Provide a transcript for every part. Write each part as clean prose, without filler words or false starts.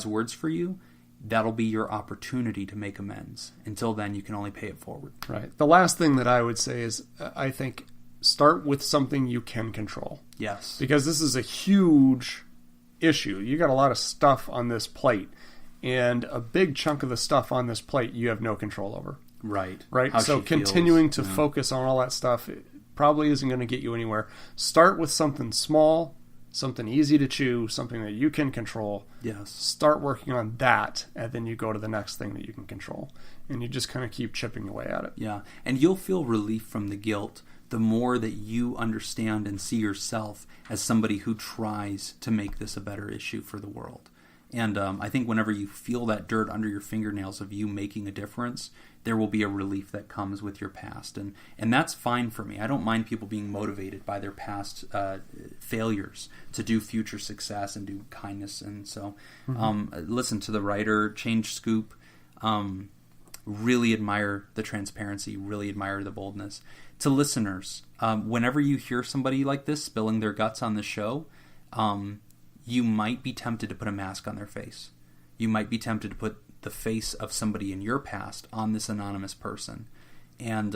words for you, that'll be your opportunity to make amends. Until then, you can only pay it forward. Right. The last thing that I would say is, I think, start with something you can control. Yes. Because this is a huge issue. You got a lot of stuff on this plate, and a big chunk of the stuff on this plate you have no control over. Right. Right? So continuing to focus on all that stuff probably isn't going to get you anywhere. Start with something small, something easy to chew, something that you can control. Yes. Start working on that, and then you go to the next thing that you can control. And you just kind of keep chipping away at it. Yeah. And you'll feel relief from the guilt the more that you understand and see yourself as somebody who tries to make this a better issue for the world. And I think whenever you feel that dirt under your fingernails of you making a difference, there will be a relief that comes with your past. And that's fine for me. I don't mind people being motivated by their past failures to do future success and do kindness. And so listen to the writer, Change Scoop. Really admire the transparency, really admire the boldness. To listeners, whenever you hear somebody like this spilling their guts on the show, you might be tempted to put a mask on their face. You might be tempted to put the face of somebody in your past on this anonymous person. And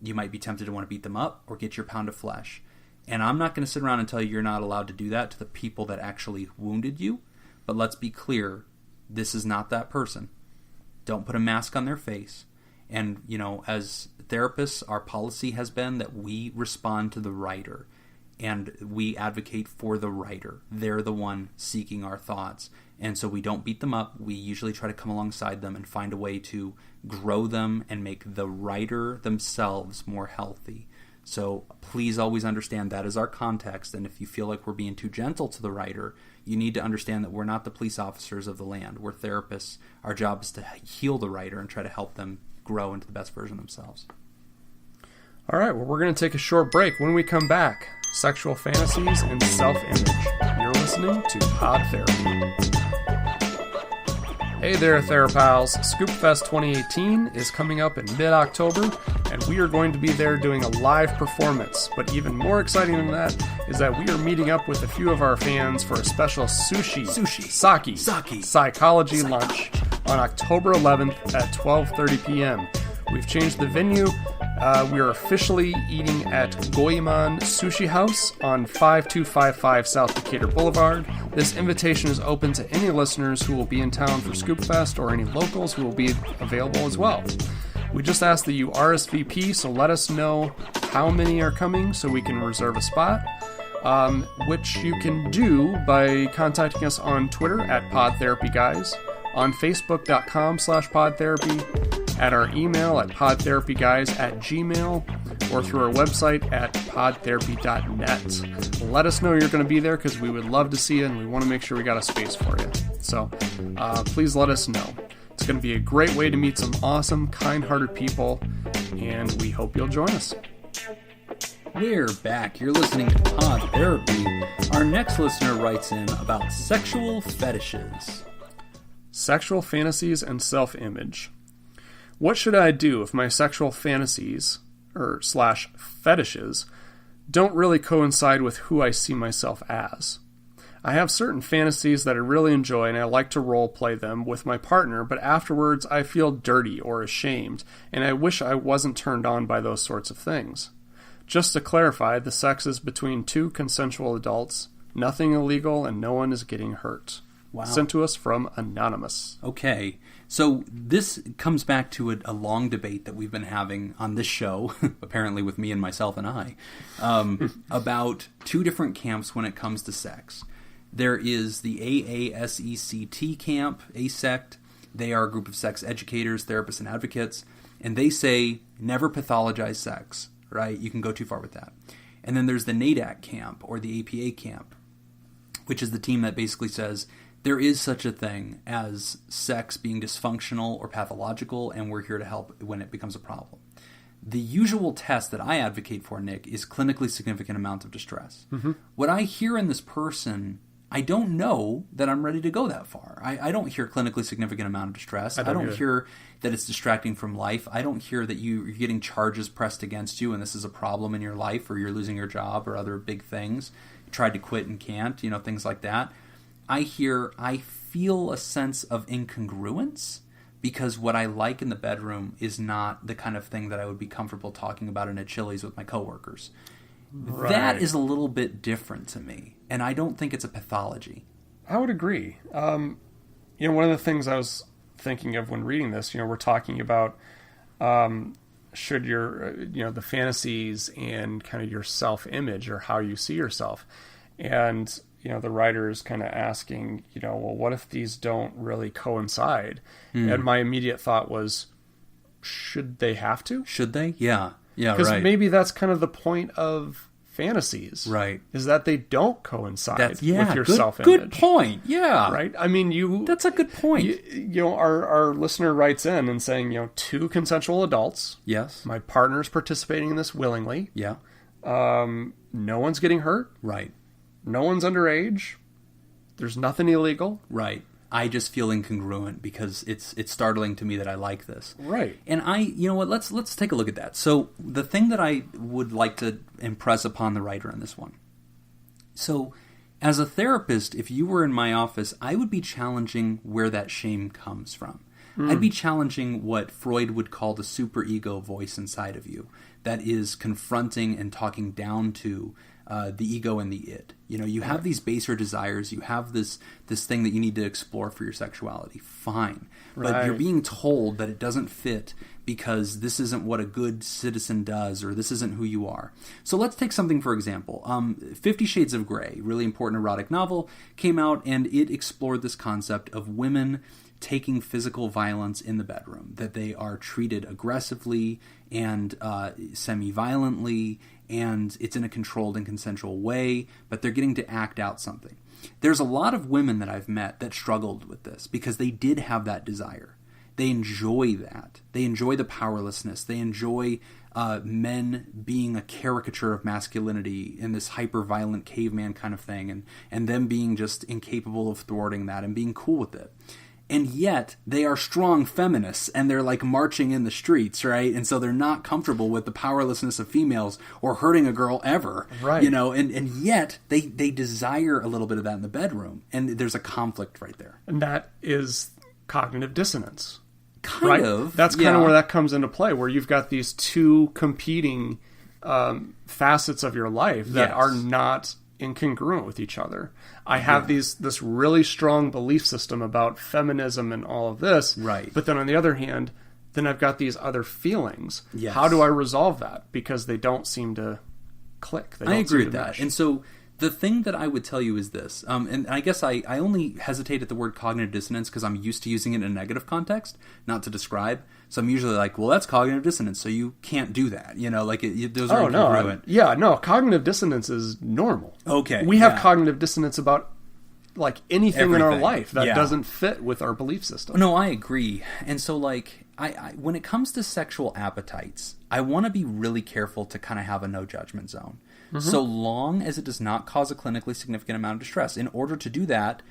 you might be tempted to want to beat them up or get your pound of flesh. And I'm not going to sit around and tell you you're not allowed to do that to the people that actually wounded you. But let's be clear, this is not that person. Don't put a mask on their face. And, as therapists, our policy has been that we respond to the writer. And we advocate for the writer. They're the one seeking our thoughts. And so we don't beat them up. We usually try to come alongside them and find a way to grow them and make the writer themselves more healthy. So please always understand that is our context. And if you feel like we're being too gentle to the writer, you need to understand that we're not the police officers of the land. We're therapists. Our job is to heal the writer and try to help them grow into the best version of themselves. All right, well, we're going to take a short break. When we come back, sexual fantasies and self-image. You're listening to Pod Therapy. Hey there, THERAPALs. ScoopFest 2018 is coming up in mid-October, and we are going to be there doing a live performance. But even more exciting than that is that we are meeting up with a few of our fans for a special sake psychology lunch on October 11th at 12:30 p.m. We've changed the venue. We are officially eating at Goemon Sushi House on 5255 South Decatur Boulevard. This invitation is open to any listeners who will be in town for ScoopFest or any locals who will be available as well. We just ask that you RSVP, so let us know how many are coming so we can reserve a spot, which you can do by contacting us on Twitter at PodTherapyGuys, on Facebook.com/PodTherapy, at our email at podtherapyguys@gmail, or through our website at podtherapy.net. Let us know you're going to be there because we would love to see you and we want to make sure we got a space for you. So please let us know. It's going to be a great way to meet some awesome, kind-hearted people, and we hope you'll join us. We're back. You're listening to Pod Therapy. Our next listener writes in about sexual fetishes. Sexual fantasies and self-image. What should I do if my sexual fantasies, / fetishes, don't really coincide with who I see myself as? I have certain fantasies that I really enjoy and I like to role play them with my partner, but afterwards I feel dirty or ashamed, and I wish I wasn't turned on by those sorts of things. Just to clarify, the sex is between two consensual adults, nothing illegal, and no one is getting hurt. Wow. Sent to us from Anonymous. Okay, so this comes back to a long debate that we've been having on this show, apparently with me and myself and I, about two different camps when it comes to sex. There is the AASECT camp, ASECT. They are a group of sex educators, therapists, and advocates, and they say never pathologize sex, right? You can go too far with that. And then there's the NADAC camp, or the APA camp, which is the team that basically says there is such a thing as sex being dysfunctional or pathological, and we're here to help when it becomes a problem. The usual test that I advocate for, Nick, is clinically significant amount of distress. Mm-hmm. What I hear in this person, I don't know that I'm ready to go that far. I don't hear clinically significant amount of distress. I don't hear that it's distracting from life. I don't hear that you're getting charges pressed against you and this is a problem in your life, or you're losing your job or other big things. You tried to quit and can't, things like that. I feel a sense of incongruence because what I like in the bedroom is not the kind of thing that I would be comfortable talking about in a Chili's with my coworkers. Right. That is a little bit different to me, and I don't think it's a pathology. I would agree. One of the things I was thinking of when reading this, we're talking about should your, the fantasies and kind of your self-image or how you see yourself. And, the writer is kind of asking, well, what if these don't really coincide? And my immediate thought was, should they have to? Should they? Yeah. Yeah, right. Because maybe that's kind of the point of fantasies. Right. Is that they don't coincide with your self-image. Good point. Yeah. Right? I mean, that's a good point. Our listener writes in and saying, two consensual adults. Yes. My partner's participating in this willingly. Yeah. No one's getting hurt. Right. No one's underage. There's nothing illegal. Right. I just feel incongruent because it's startling to me that I like this. Right. And let's take a look at that. So the thing that I would like to impress upon the writer in this one. So as a therapist, if you were in my office, I would be challenging where that shame comes from. I'd be challenging what Freud would call the superego voice inside of you that is confronting and talking down to the ego and the id. You have these baser desires. You have this thing that you need to explore for your sexuality. Fine. But you're being told that it doesn't fit because this isn't what a good citizen does or this isn't who you are. So let's take something for example. 50 Shades of Grey, really important erotic novel, came out and it explored this concept of women taking physical violence in the bedroom, that they are treated aggressively and semi-violently, and it's in a controlled and consensual way, but they're getting to act out something. There's a lot of women that I've met that struggled with this because they did have that desire. They enjoy that. They enjoy the powerlessness. They enjoy men being a caricature of masculinity in this hyper-violent caveman kind of thing, and them being just incapable of thwarting that and being cool with it. And yet, they are strong feminists, and they're like marching in the streets, right? And so they're not comfortable with the powerlessness of females or hurting a girl ever, right? And yet, they desire a little bit of that in the bedroom, and there's a conflict right there. And that is cognitive dissonance. Kind of. That's kind of where that comes into play, where you've got these two competing facets of your life that are not incongruent with each other. I have this really strong belief system about feminism and all of this, right? But then on the other hand, then I've got these other feelings. Yes. How do I resolve that? Because they don't seem to click. I agree with that. And so the thing that I would tell you is this, and I guess I only hesitate at the word cognitive dissonance because I'm used to using it in a negative context, not to describe. So I'm usually like, well, that's cognitive dissonance, so you can't do that. Those are incongruent. No, cognitive dissonance is normal. Okay. We have cognitive dissonance about like anything in our life that doesn't fit with our belief system. No, I agree. And so I when it comes to sexual appetites, I want to be really careful to kind of have a no judgment zone. So long as it does not cause a clinically significant amount of distress. In order to do that,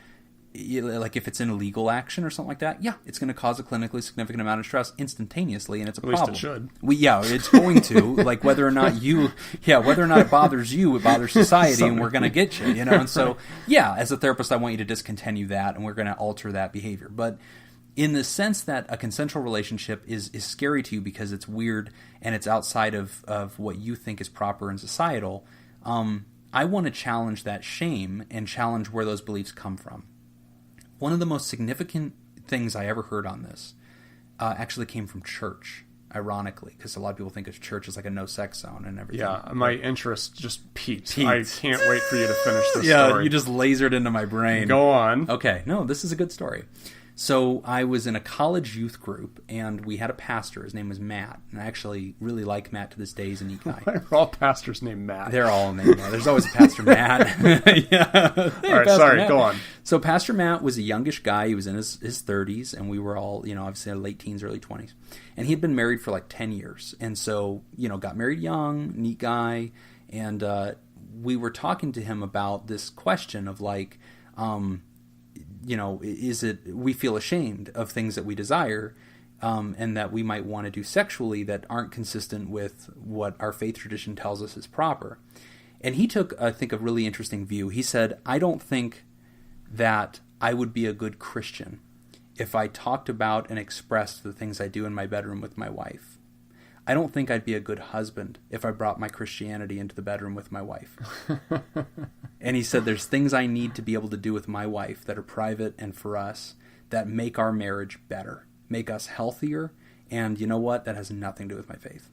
like if it's an illegal action or something like that, it's going to cause a clinically significant amount of stress instantaneously, and it's a problem. At least it should. It's going to. Like whether or not it bothers you, it bothers society, and we're going to get you. And so, as a therapist, I want you to discontinue that, and we're going to alter that behavior. But in the sense that a consensual relationship is scary to you because it's weird and it's outside of what you think is proper and societal, I want to challenge that shame and challenge where those beliefs come from. One of the most significant things I ever heard on this actually came from church, ironically, because a lot of people think of church as like a no-sex zone and everything. Yeah, my interest just peaked. I can't wait for you to finish this story. You just lasered into my brain. Go on. Okay, no, this is a good story. So I was in a college youth group, and we had a pastor. His name was Matt, and I actually really like Matt to this day. He's a neat guy. Why are all pastors named Matt? They're all named Matt. There's always a Pastor Matt. All right, sorry, Matt. Go on. So Pastor Matt was a youngish guy. He was in his 30s, and we were all, obviously late teens, early 20s. And he had been married for like 10 years. And so, got married young, neat guy. And we were talking to him about this question of like, is it we feel ashamed of things that we desire and that we might want to do sexually that aren't consistent with what our faith tradition tells us is proper. And he took, I think, a really interesting view. He said, I don't think that I would be a good Christian if I talked about and expressed the things I do in my bedroom with my wife. I don't think I'd be a good husband if I brought my Christianity into the bedroom with my wife. And he said there's things I need to be able to do with my wife that are private and for us that make our marriage better, make us healthier, and you know what? That has nothing to do with my faith.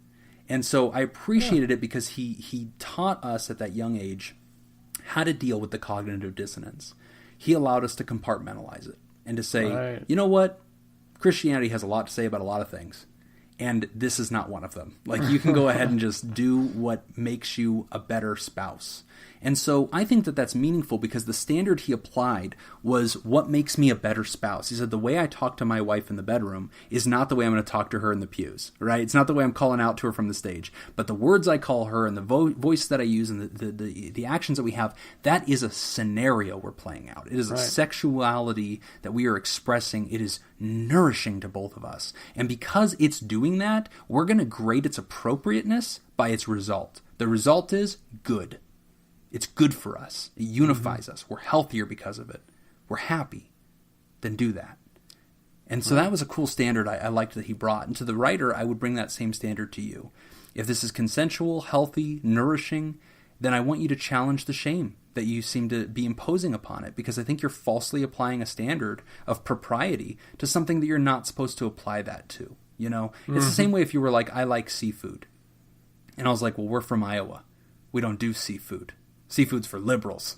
And so I appreciated it because he taught us at that young age how to deal with the cognitive dissonance. He allowed us to compartmentalize it and to say, you know what? Christianity has a lot to say about a lot of things. And this is not one of them. Like, you can go ahead and just do what makes you a better spouse. And so I think that that's meaningful because the standard he applied was what makes me a better spouse. He said the way I talk to my wife in the bedroom is not the way I'm going to talk to her in the pews, right? It's not the way I'm calling out to her from the stage. But the words I call her and the voice that I use and the actions that we have, that is a scenario we're playing out. It is a sexuality that we are expressing. It is nourishing to both of us. And because it's doing that, we're going to grade its appropriateness by its result. The result is good. It's good for us. It unifies us. We're healthier because of it. We're happy. Then do that. And so that was a cool standard I liked that he brought. And to the writer, I would bring that same standard to you. If this is consensual, healthy, nourishing, then I want you to challenge the shame that you seem to be imposing upon it, because I think you're falsely applying a standard of propriety to something that you're not supposed to apply that to. You know, it's the same way if you were like, I like seafood. And I was like, well, we're from Iowa. We don't do seafood. Seafood's for liberals.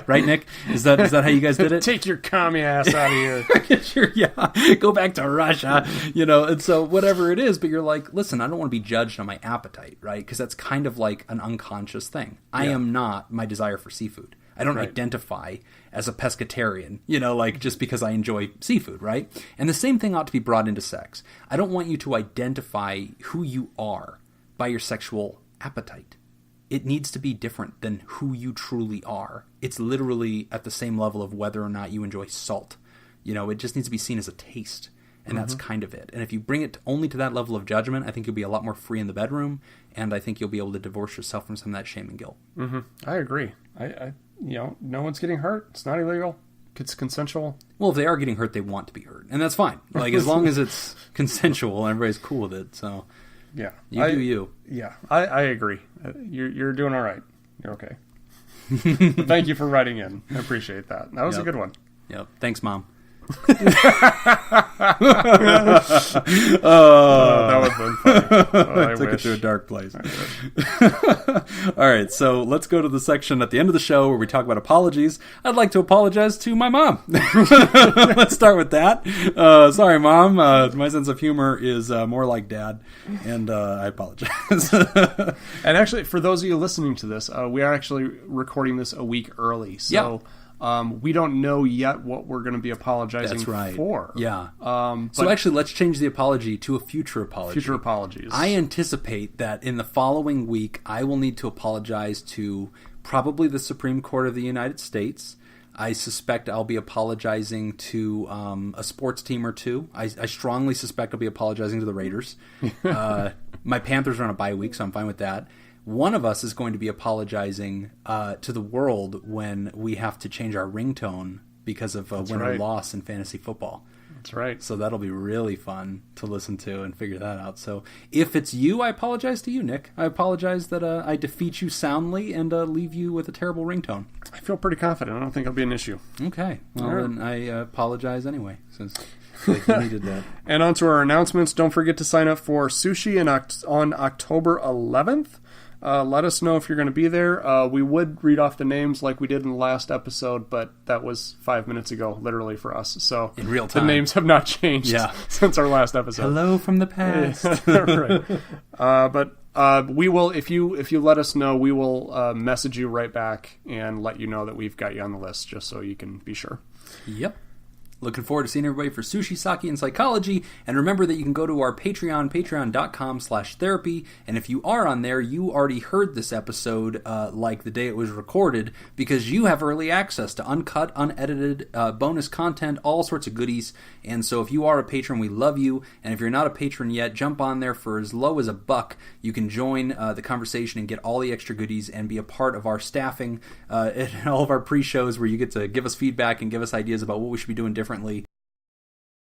Right, Nick? Is that how you guys did it? Take your commie ass out of here. Yeah. Go back to Russia. You know, and so whatever it is, but you're like, listen, I don't want to be judged on my appetite, right? Because that's kind of like an unconscious thing. I am not my desire for seafood. I don't identify as a pescatarian, you know, like just because I enjoy seafood, right? And the same thing ought to be brought into sex. I don't want you to identify who you are by your sexual appetite. It needs to be different than who you truly are. It's literally at the same level of whether or not you enjoy salt. You know, it just needs to be seen as a taste, and that's kind of it. And if you bring it only to that level of judgment, I think you'll be a lot more free in the bedroom, and I think you'll be able to divorce yourself from some of that shame and guilt. I agree. I you know, no one's getting hurt. It's not illegal. It's consensual. Well, if they are getting hurt, they want to be hurt, and that's fine. Like, as long as it's consensual and everybody's cool with it, so... Yeah. You do you. Yeah, I agree. You're doing all right. You're okay. But thank you for writing in. I appreciate that. That was a good one. Yep. Thanks, Mom. That would have been funny. I took it to a dark place. All right, so let's go to the section at the end of the show where we talk about apologies. I'd like to apologize to my mom. Let's start with that. Sorry, Mom. My sense of humor is more like Dad, and I apologize. And actually, for those of you listening to this, we are actually recording this a week early. So we don't know yet what we're going to be apologizing for. Yeah. So actually, let's change the apology to a future apology. Future apologies. I anticipate that in the following week, I will need to apologize to probably the Supreme Court of the United States. I suspect I'll be apologizing to a sports team or two. I strongly suspect I'll be apologizing to the Raiders. My Panthers are on a bye week, so I'm fine with that. One of us is going to be apologizing to the world when we have to change our ringtone because of a win or loss in fantasy football. That's right. So that'll be really fun to listen to and figure that out. So if it's you, I apologize to you, Nick. I apologize that I defeat you soundly and leave you with a terrible ringtone. I feel pretty confident. I don't think it'll be an issue. Okay. Well, then I apologize anyway, since you needed that. And on to our announcements. Don't forget to sign up for sushi on October 11th. Let us know if you're going to be there. We would read off the names like we did in the last episode, but that was 5 minutes ago, literally, for us. So in real time, the names have not changed since our last episode. Hello from the past. Right. But we will, if you let us know, we will message you right back and let you know that we've got you on the list, just so you can be sure. Yep. Looking forward to seeing everybody for Sushi, Sake, and Psychology. And remember that you can go to our Patreon, patreon.com/therapy. And if you are on there, you already heard this episode like the day it was recorded, because you have early access to uncut, unedited bonus content, all sorts of goodies. And so if you are a patron, we love you. And if you're not a patron yet, jump on there for as low as $1. You can join the conversation and get all the extra goodies and be a part of our staffing and all of our pre-shows, where you get to give us feedback and give us ideas about what we should be doing differently.